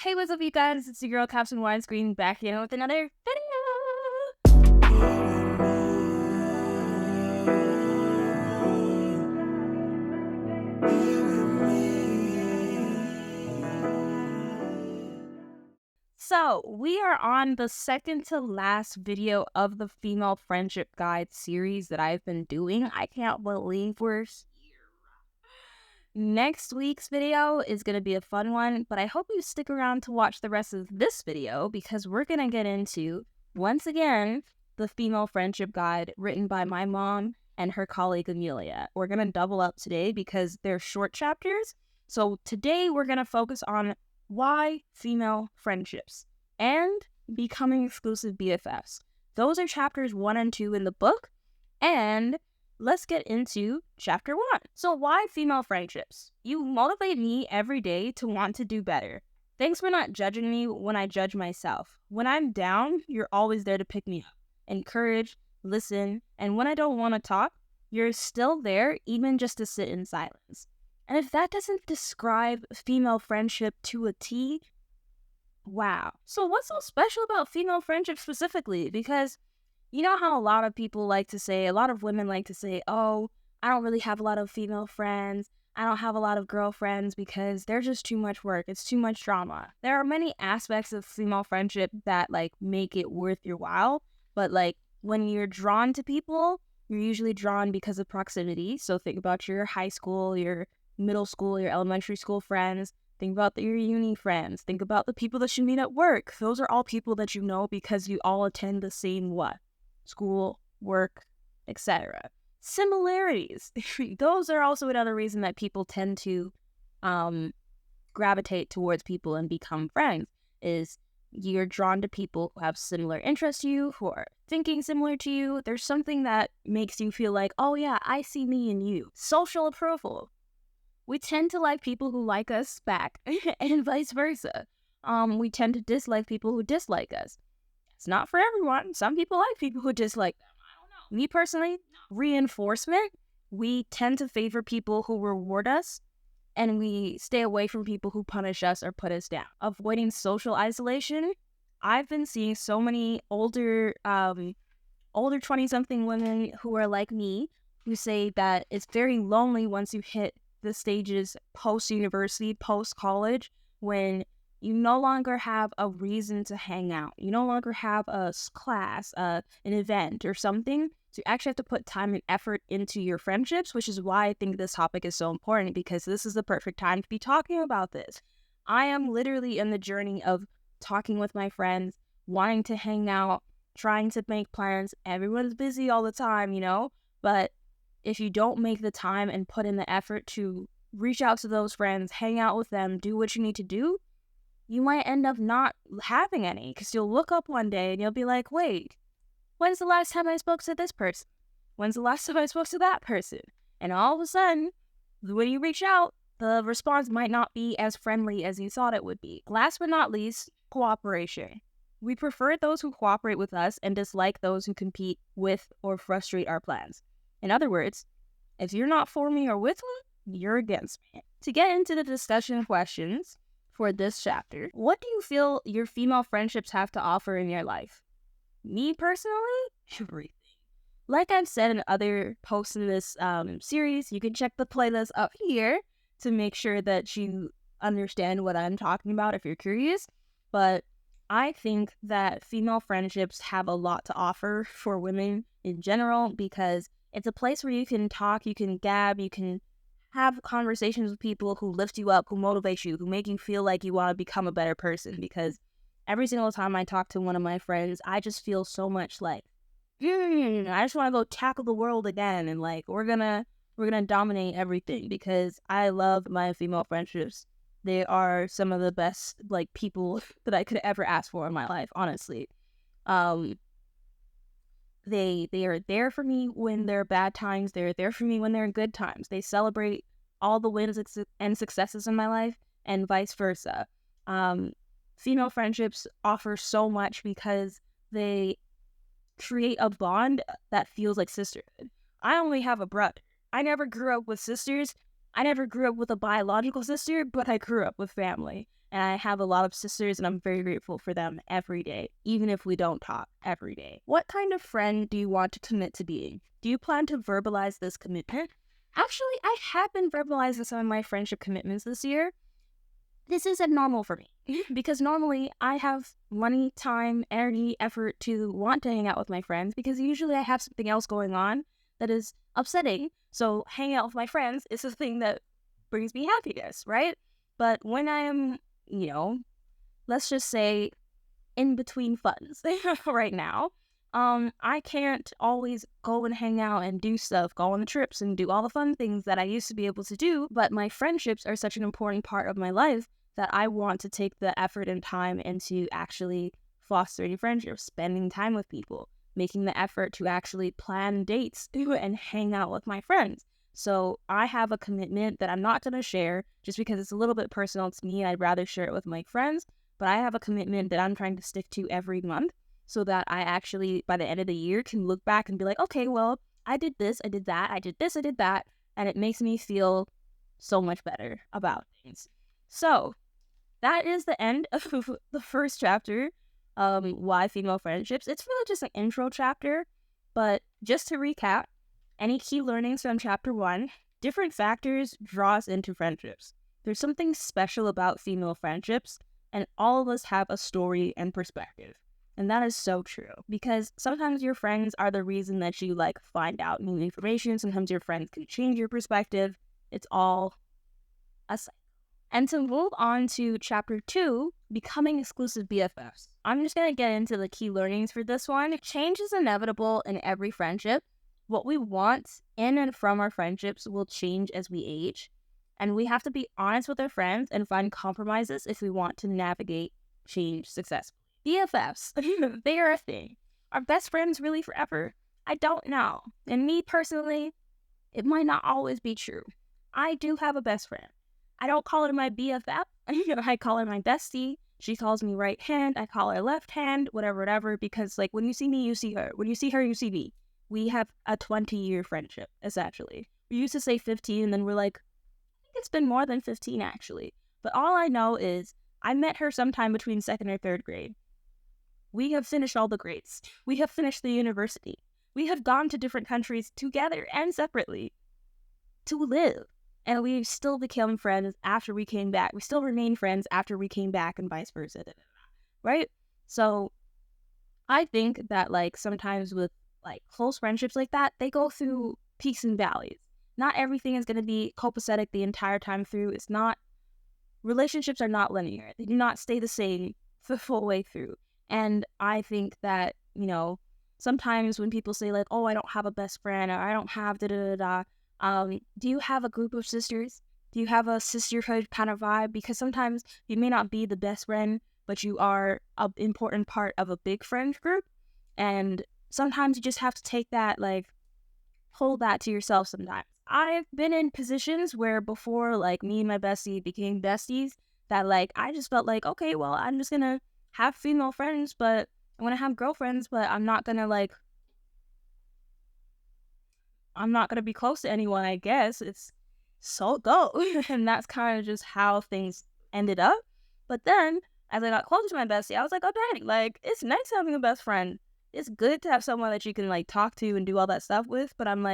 Hey, what's up, you guys? It's your girl, Captain Widescreen, back again with another video. So, we are on the second to last video of the Female Friendship Guide series that I've been doing. I can't believe we're here. Next week's video is going to be a fun one, but I hope you stick around to watch the rest of this video because we're going to get into, once again, the Female Friendship Guide written by my mom and her colleague Amelia. We're going to double up today because they're short chapters. So today we're going to focus on why female friendships and becoming exclusive BFFs. Those are chapters 1 and 2 in the book, and let's get into chapter 1. So why female friendships? You motivate me every day to want to do better. Thanks for not judging me when I judge myself. When I'm down, you're always there to pick me up, encourage, listen, and when I don't want to talk, you're still there even just to sit in silence. And if that doesn't describe female friendship to a T, wow. So what's so special about female friendship specifically? Because you know how a lot of people like to say, a lot of women like to say, oh, I don't really have a lot of female friends. I don't have a lot of girlfriends because they're just too much work. It's too much drama. There are many aspects of female friendship that make it worth your while. But when you're drawn to people, you're usually drawn because of proximity. So think about your high school, your middle school, your elementary school friends. Think about your uni friends. Think about the people that you meet at work. Those are all people that you know because you all attend the same school, work, etc. Similarities. Those are also another reason that people tend to gravitate towards people and become friends, is you're drawn to people who have similar interests to you, who are thinking similar to you. There's something that makes you feel like, oh yeah, I see me in you. Social approval. We tend to like people who like us back and vice versa. We tend to dislike people who dislike us. It's not for everyone. Some people like people who dislike them. I don't know. Me personally, reinforcement. We tend to favor people who reward us, and we stay away from people who punish us or put us down. Avoiding social isolation. I've been seeing so many older 20-something women who are like me, who say that it's very lonely once you hit the stages post-university, post-college, when you no longer have a reason to hang out. You no longer have a class, an event or something. So you actually have to put time and effort into your friendships, which is why I think this topic is so important, because this is the perfect time to be talking about this. I am literally in the journey of talking with my friends, wanting to hang out, trying to make plans. Everyone's busy all the time, but if you don't make the time and put in the effort to reach out to those friends, hang out with them, do what you need to do, you might end up not having any, because you'll look up one day and you'll be like, wait, when's the last time I spoke to this person? When's the last time I spoke to that person? And all of a sudden, when you reach out, the response might not be as friendly as you thought it would be. Last but not least, cooperation. We prefer those who cooperate with us and dislike those who compete with or frustrate our plans. In other words, if you're not for me or with me, you're against me. To get into the discussion questions for this chapter, what do you feel your female friendships have to offer in your life? Me personally, everything. Like I've said in other posts in this series, you can check the playlist up here to make sure that you understand what I'm talking about if you're curious. But I think that female friendships have a lot to offer for women in general, because it's a place where you can talk, you can gab, you can have conversations with people who lift you up, who motivate you, who make you feel like you want to become a better person. Because every single time I talk to one of my friends, I just feel so much like, I just want to go tackle the world again, and we're gonna dominate everything, because I love my female friendships. They are some of the best people that I could ever ask for in my life, honestly. They are there for me when there are bad times. They're there for me when there are good times. They celebrate all the wins and successes in my life, and vice versa. Female friendships offer so much because they create a bond that feels like sisterhood. I only have a brother. I never grew up with sisters. I never grew up with a biological sister, but I grew up with family. And I have a lot of sisters, and I'm very grateful for them every day, even if we don't talk every day. What kind of friend do you want to commit to being? Do you plan to verbalize this commitment? Actually, I have been verbalizing some of my friendship commitments this year. This isn't normal for me because normally I have money, time, energy, effort to want to hang out with my friends because usually I have something else going on that is upsetting. So hanging out with my friends is the thing that brings me happiness, right? But when I am, let's just say in between funds right now, I can't always go and hang out and do stuff, go on the trips and do all the fun things that I used to be able to do. But my friendships are such an important part of my life that I want to take the effort and time into actually fostering friendships, spending time with people, making the effort to actually plan dates and hang out with my friends. So I have a commitment that I'm not going to share just because it's a little bit personal to me. I'd rather share it with my friends, but I have a commitment that I'm trying to stick to every month so that I actually, by the end of the year, can look back and be like, okay, well, I did this, I did that, I did this, I did that, and it makes me feel so much better about things. So that is the end of the first chapter, why female friendships. It's really just an intro chapter, but just to recap, any key learnings from chapter 1, different factors draw us into friendships. There's something special about female friendships, and all of us have a story and perspective. And that is so true, because sometimes your friends are the reason that you find out new information. Sometimes your friends can change your perspective. It's all a cycle. And to move on to chapter 2, becoming exclusive BFFs. I'm just going to get into the key learnings for this one. Change is inevitable in every friendship. What we want in and from our friendships will change as we age. And we have to be honest with our friends and find compromises if we want to navigate change successfully. BFFs, they are a thing. Are best friends really forever? I don't know. And me personally, it might not always be true. I do have a best friend. I don't call her my BFF. I call her my bestie. She calls me right hand. I call her left hand, whatever, because when you see me, you see her. When you see her, you see me. We have a 20-year friendship, essentially. We used to say 15, and then we're like, I think it's been more than 15, actually. But all I know is I met her sometime between 2nd or 3rd grade. We have finished all the grades. We have finished the university. We have gone to different countries together and separately to live. And we still became friends after we came back. We still remain friends after we came back and vice versa. Right? So I think that sometimes with close friendships like that, they go through peaks and valleys. Not everything is going to be copacetic the entire time through. Relationships are not linear. They do not stay the same the full way through. And I think that, sometimes when people say oh, I don't have a best friend, or I don't have do you have a group of sisters? Do you have a sisterhood kind of vibe? Because sometimes you may not be the best friend, but you are an important part of a big friend group. And sometimes you just have to take that, hold that to yourself sometimes. I've been in positions where before, me and my bestie became besties, that, I just felt okay, well, I'm just gonna have female friends, but I'm gonna have girlfriends, but I'm not gonna, I'm not gonna be close to anyone, I guess. It's so go. And that's kind of just how things ended up. But then, as I got closer to my bestie, I was like, oh, dang, it's nice having a best friend. It's good to have someone that you can, talk to and do all that stuff with. But I'm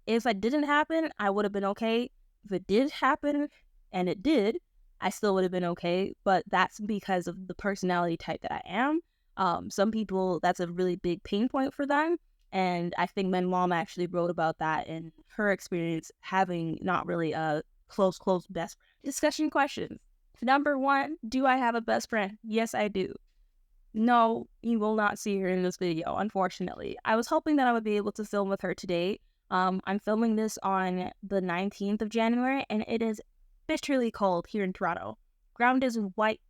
if it didn't happen, I would have been okay. If it did happen, and it did, I still would have been okay. But that's because of the personality type that I am. Some people, that's a really big pain point for them. And I think my mom actually wrote about that in her experience having not really a close best friend. Discussion questions. Number 1, do I have a best friend? Yes, I do. No, you will not see her in this video, unfortunately. I was hoping that I would be able to film with her today. I'm filming this on the 19th of January, and it is bitterly cold here in Toronto. Ground is white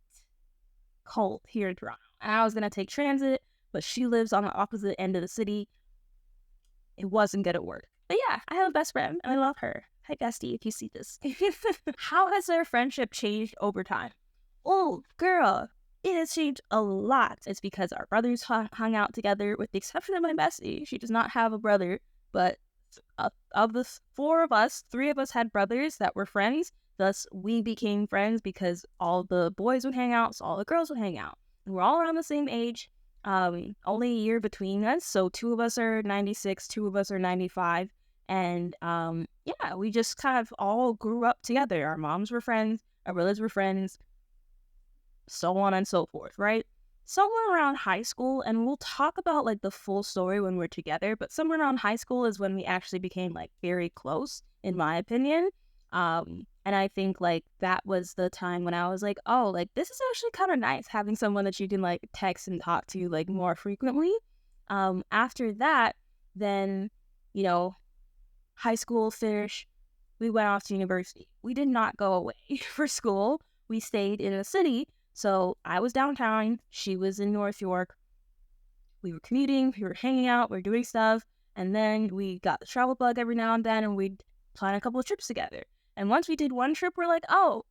cold here in Toronto. And I was going to take transit, but she lives on the opposite end of the city. It wasn't going to work. But yeah, I have a best friend, and I love her. Hi, bestie, if you see this. How has our friendship changed over time? Oh, girl, it has changed a lot. It's because our brothers hung out together, with the exception of my bestie. She does not have a brother, but of the 4 of us, 3 of us had brothers that were friends, Thus, we became friends because all the boys would hang out, so all the girls would hang out. And we're all around the same age, only a year between us. So 2 of us are 96, 2 of us are 95. And yeah, we just kind of all grew up together. Our moms were friends, our brothers were friends, so on and so forth, right? Somewhere around high school, and we'll talk about like the full story when we're together, but somewhere around high school is when we actually became like very close, in my opinion. And I think like that was the time when I was like, oh, like this is actually kind of nice having someone that you can like text and talk to like more frequently. After that, then, you know, high school finished, we went off to university. We did not go away for school. We stayed in a city. So I was downtown. She was in North York. We were commuting. We were hanging out. We were doing stuff. And then we got the travel bug every now and then, and we'd plan a couple of trips together. And once we did one trip, we're like, oh,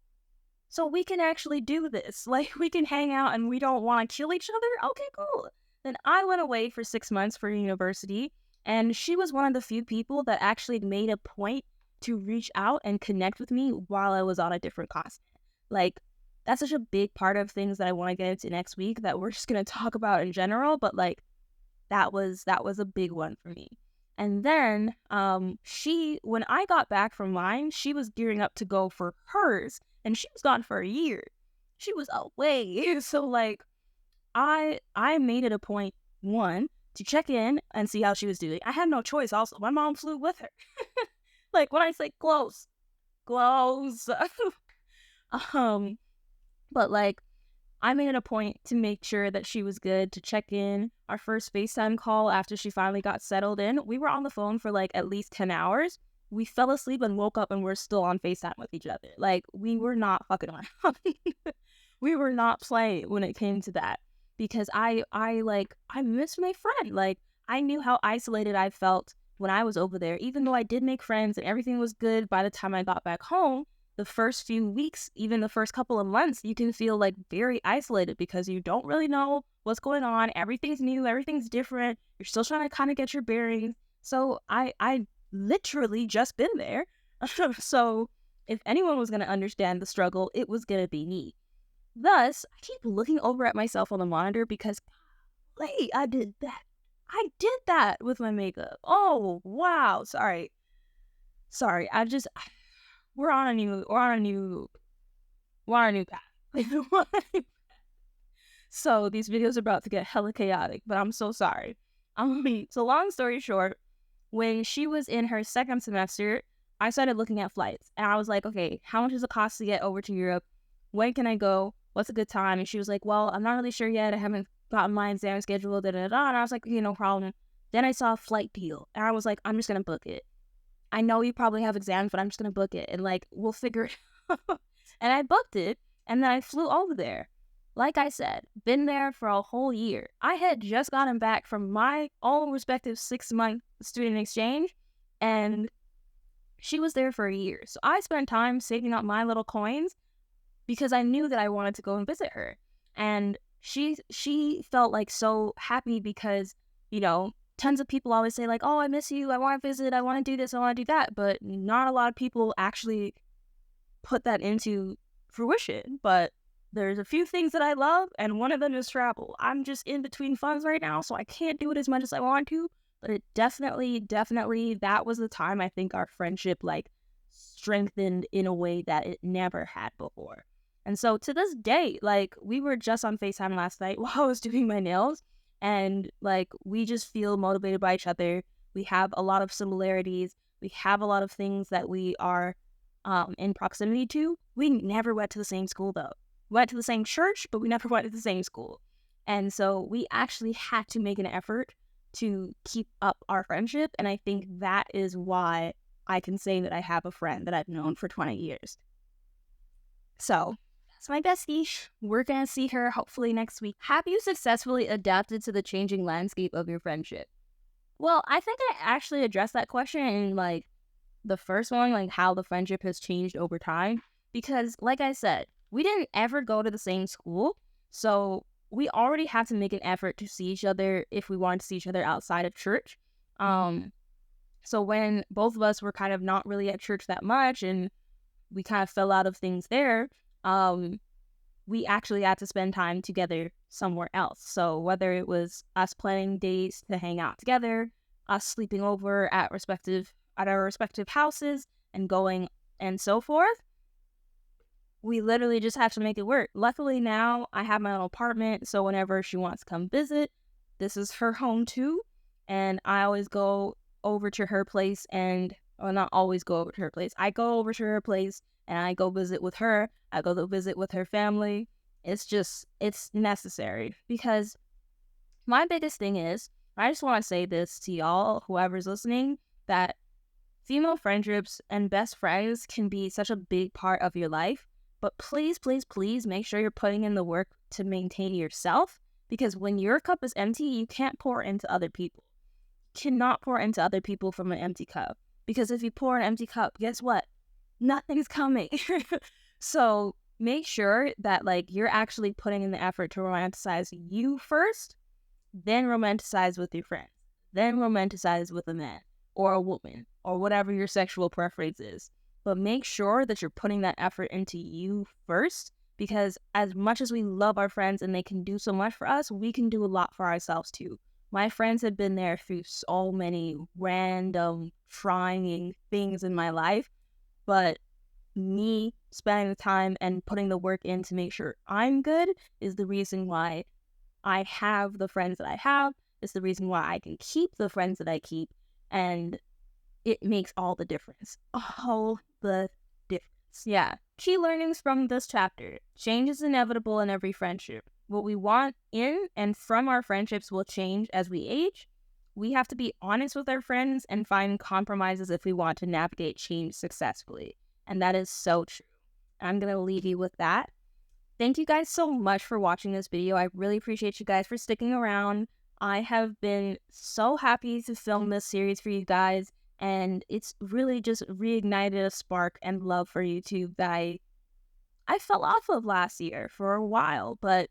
so we can actually do this. Like, we can hang out and we don't want to kill each other? Okay, cool. Then I went away for 6 months for university, and she was one of the few people that actually made a point to reach out and connect with me while I was on a different continent. Like, that's such a big part of things that I want to get into next week that we're just going to talk about in general, but like, that was a big one for me. And then she, when I got back from mine, she was gearing up to go for hers, and she was gone for a year. She was away. So like I made it a point, one, to check in and see how she was doing. I had no choice. Also, my mom flew with her. Like, when I say close. But like, I made it a point to make sure that she was good, to check in. Our first FaceTime call after she finally got settled in, we were on the phone for like at least 10 hours. We fell asleep and woke up and we're still on FaceTime with each other. Like, we were not fucking around. We were not playing when it came to that, because I missed my friend. Like, I knew how isolated I felt when I was over there. Even though I did make friends and everything was good by the time I got back home, the first few weeks, even the first couple of months, you can feel like very isolated because you don't really know what's going on. Everything's new, everything's different. You're still trying to kind of get your bearings. So I literally just been there. So if anyone was going to understand the struggle, it was going to be me. Thus, I keep looking over at myself on the monitor because, wait, I did that. I did that with my makeup. Oh, wow. Sorry. We're on a new path. So these videos are about to get hella chaotic, but I'm so sorry. So long story short, when she was in her second semester, I started looking at flights, and I was like, okay, how much does it cost to get over to Europe? When can I go? What's a good time? And she was like, well, I'm not really sure yet. I haven't gotten my exam schedule, And I was like, okay, no problem. Then I saw a flight deal, and I was like, I'm just gonna book it. I know you probably have exams, but I'm just going to book it and like, we'll figure it out. And I booked it, and then I flew over there. Like I said, been there for a whole year. I had just gotten back from my own respective 6-month student exchange, and she was there for a year. So I spent time saving up my little coins because I knew that I wanted to go and visit her. And she felt like so happy because, you know, tons of people always say like, oh, I miss you, I want to visit, I want to do this, I want to do that, but not a lot of people actually put that into fruition. But there's a few things that I love, and one of them is travel. I'm just in between funds right now, so I can't do it as much as I want to, but it definitely, that was the time I think our friendship like strengthened in a way that it never had before. And so to this day, like, we were just on FaceTime last night while I was doing my nails, and like, we just feel motivated by each other. We have a lot of similarities. We have a lot of things that we are in proximity to. We never went to the same school though. We went to the same church, but we never went to the same school. And so we actually had to make an effort to keep up our friendship. And I think that is why I can say that I have a friend that I've known for 20 years. So that's my bestie. We're going to see her hopefully next week. Have you successfully adapted to the changing landscape of your friendship? Well, I think I actually addressed that question in like the first one, like how the friendship has changed over time. Because like I said, we didn't ever go to the same school. So we already had to make an effort to see each other if we wanted to see each other outside of church. So when both of us were kind of not really at church that much, and we kind of fell out of things there, we actually had to spend time together somewhere else. So whether it was us planning days to hang out together, us sleeping over at our respective houses and going and so forth, we literally just have to make it work. Luckily now I have my own apartment, so whenever she wants to come visit, this is her home too. And I always go over to her place and, well, not always go over to her place. I go over to her place and I go visit with her. I go to visit with her family. It's necessary because my biggest thing is, I just want to say this to y'all, whoever's listening, that female friendships and best friends can be such a big part of your life. But please, please, please make sure you're putting in the work to maintain yourself, because when your cup is empty, you can't pour into other people. You cannot pour into other people from an empty cup, because if you pour an empty cup, guess what? Nothing's coming. So make sure that like you're actually putting in the effort to romanticize you first, then romanticize with your friends, then romanticize with a man or a woman or whatever your sexual preference is. But make sure that you're putting that effort into you first, because as much as we love our friends and they can do so much for us, we can do a lot for ourselves too. My friends have been there through so many random trying things in my life, but me spending the time and putting the work in to make sure I'm good is the reason why I have the friends that I have. It's the reason why I can keep the friends that I keep, and it makes all the difference. All the difference. Yeah. Key learnings from this chapter. Change is inevitable in every friendship. What we want in and from our friendships will change as we age. We have to be honest with our friends and find compromises if we want to navigate change successfully. And that is so true. I'm going to leave you with that. Thank you guys so much for watching this video. I really appreciate you guys for sticking around. I have been so happy to film this series for you guys, and it's really just reignited a spark and love for YouTube that I fell off of last year for a while. But,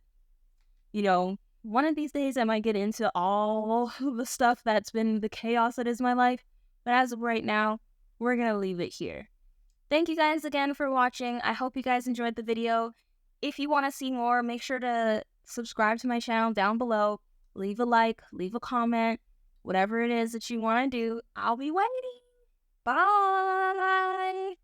you know, one of these days I might get into all the stuff that's been the chaos that is my life. But as of right now, we're going to leave it here. Thank you guys again for watching. I hope you guys enjoyed the video. If you want to see more, make sure to subscribe to my channel down below. Leave a like, leave a comment, whatever it is that you want to do. I'll be waiting. Bye.